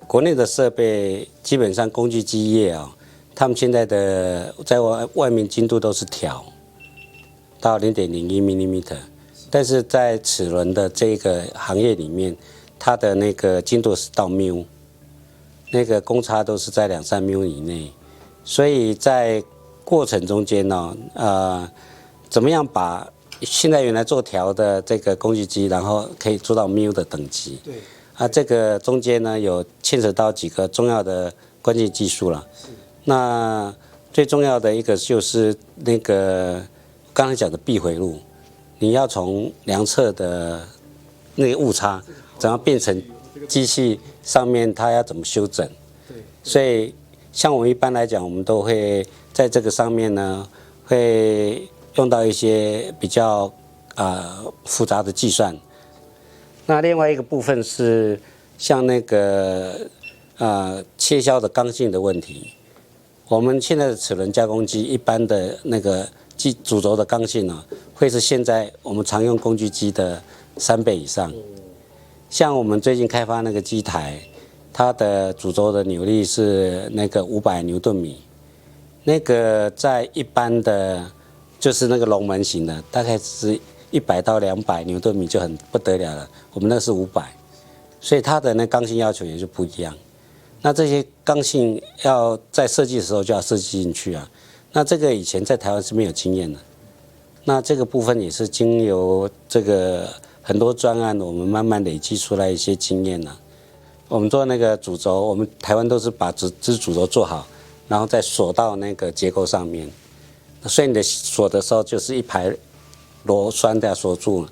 国内的设备基本上工具机业啊、他们现在的在外面精度都是调到0.01mm，但是在齿轮的这个行业里面，它的那个精度是到μ，那个公差都是在2-3μ以内，所以在过程中间呢，怎么样把现在原来做调的这个工具机，然后可以做到μ的等级？对。这个中间呢有牵扯到几个重要的关键技术了。那最重要的一个就是那个刚才讲的闭回路，你要从量测的那个误差，怎样变成机器上面它要怎么修整？所以像我们一般来讲，我们都会在这个上面呢，会用到一些比较复杂的计算。那另外一个部分是像那个切削的刚性的问题。我们现在的齿轮加工机一般的那个主轴的刚性呢，会是现在我们常用工具机的3倍以上。像我们最近开发那个机台，它的主轴的扭力是那个500牛顿米，那个在一般的就是那个龙门型的，大概是100到200牛顿米就很不得了了，我们那是500，所以它的那刚性要求也就不一样。那这些刚性要在设计的时候就要设计进去啊。那这个以前在台湾是没有经验的，那这个部分也是经由这个很多专案，我们慢慢累积出来一些经验啊。我们做那个主轴，我们台湾都是把主轴做好，然后再锁到那个结构上面。所以你的锁的时候就是一排螺栓在锁住，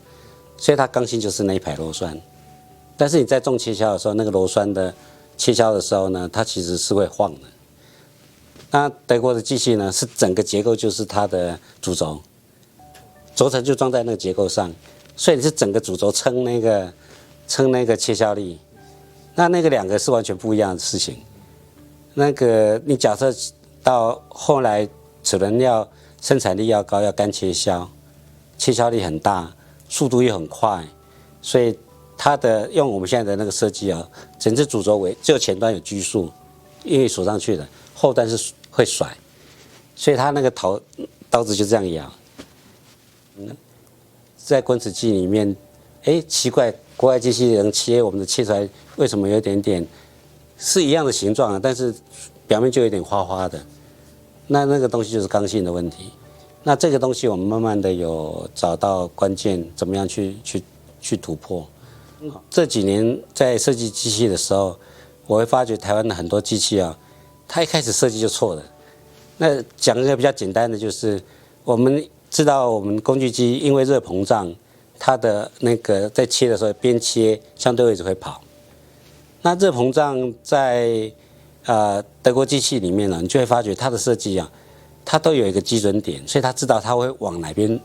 所以它刚性就是那一排螺栓。但是你在重切削的时候，那个螺栓的切削的时候呢，它其实是会晃的。那德国的机器呢，是整个结构就是它的主轴，轴承就装在那个结构上，所以你是整个主轴撑那个切削力。那个两个是完全不一样的事情。那个你假设到后来齿轮要生产力要高，要干切削，切削力很大，速度又很快，所以它的用我们现在的那个设计啊，整只主轴只有前端有拘束，因为锁上去的，后端是会甩，所以它那个刀子就这样咬。在滚齿机里面，奇怪，国外机器人切我们的切出来为什么有点点是一样的形状啊，但是表面就有点花花的，那个东西就是刚性的问题。那这个东西我们慢慢的有找到关键，怎么样去突破。这几年在设计机器的时候，我会发觉台湾的很多机器啊，它一开始设计就错了。那讲一个比较简单的，就是我们知道我们工具机因为热膨胀，它的那个在切的时候边切相对位置会跑。那热膨胀在德国机器里面呢，你就会发觉它的设计啊，它都有一个基准点，所以它知道它会往哪边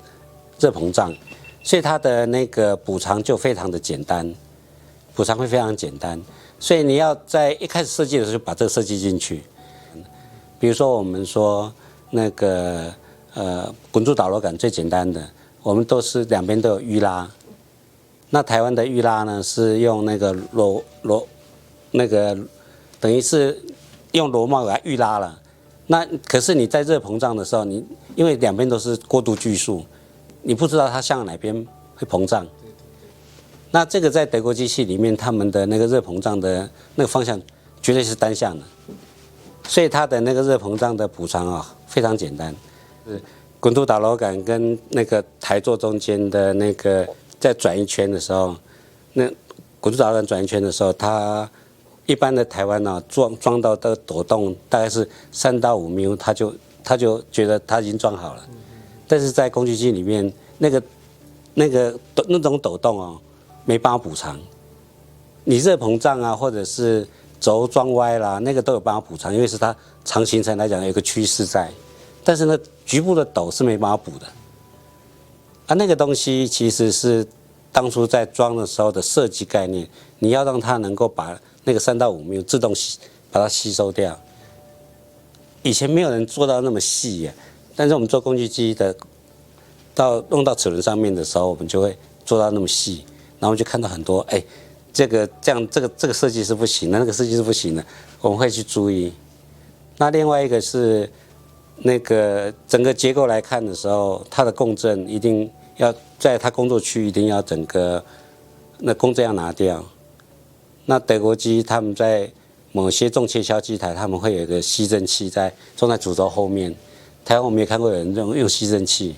热膨胀，所以它的那个补偿就非常的简单，补偿会非常简单。所以你要在一开始设计的时候就把这个设计进去。比如说我们说那个滚珠导螺杆最简单的，我们都是两边都有预拉。那台湾的预拉呢是用那个那个等于是用螺帽给它预拉了。那可是你在热膨胀的时候，你因为两边都是过度拘束，你不知道它向哪边会膨胀。那这个在德国机器里面，他们的那个热膨胀的那个方向绝对是单向的，所以它的那个热膨胀的补偿啊非常简单，滚珠导螺杆跟那个台座中间的那个在转一圈的时候，那滚珠导螺杆转一圈的时候，它一般的台湾呢装到的抖动大概是3到5μ，他就觉得他已经装好了，但是在工具机里面那种抖动哦。没办法补偿，你热膨胀啊，或者是轴装歪啦，那个都有办法补偿，因为是它长行程来讲有一个趋势在，但是呢，局部的抖是没办法补的。那个东西其实是当初在装的时候的设计概念，你要让它能够把那个3到5μ自动把它吸收掉。以前没有人做到那么细耶，但是我们做工具机的，用到齿轮上面的时候，我们就会做到那么细。然后就看到很多这个设计是不行的，那个设计是不行的，我们会去注意。那另外一个是那个整个结构来看的时候，它的共振一定要在它工作区一定要整个那共振要拿掉。那德国机他们在某些重切削机台，他们会有一个吸震器装在主轴后面。台湾我们也看过有人用吸震器，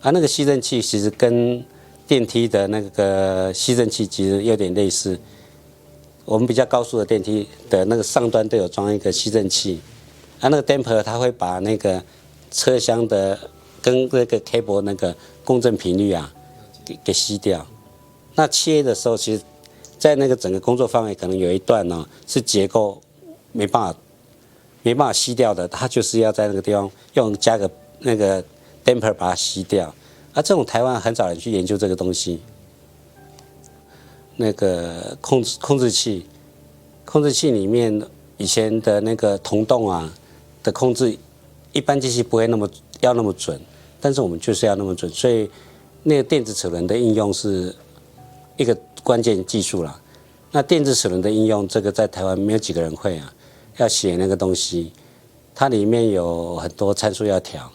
那个吸震器其实跟电梯的那个吸震器其实有点类似。我们比较高速的电梯的那个上端都有装一个吸震器，那个 damper 它会把那个车厢的跟那个 cable 那个共振频率给吸掉。那切的时候，其实在那个整个工作范围可能有一段是结构没办法吸掉的，它就是要在那个地方加个那个 damper 把它吸掉。这种台湾很少人去研究这个东西。那个控制器里面以前的那个铜洞的控制，一般机器不会那么准，但是我们就是要那么准，所以那个电子齿轮的应用是一个关键技术啦。那电子齿轮的应用，这个在台湾没有几个人会要写那个东西，它里面有很多参数要调，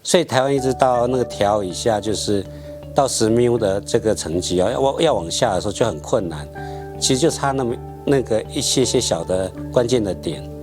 所以台湾一直到那个调以下，就是到10 μ 的这个层级要往下的时候就很困难，其实就差那个一些小的关键的点。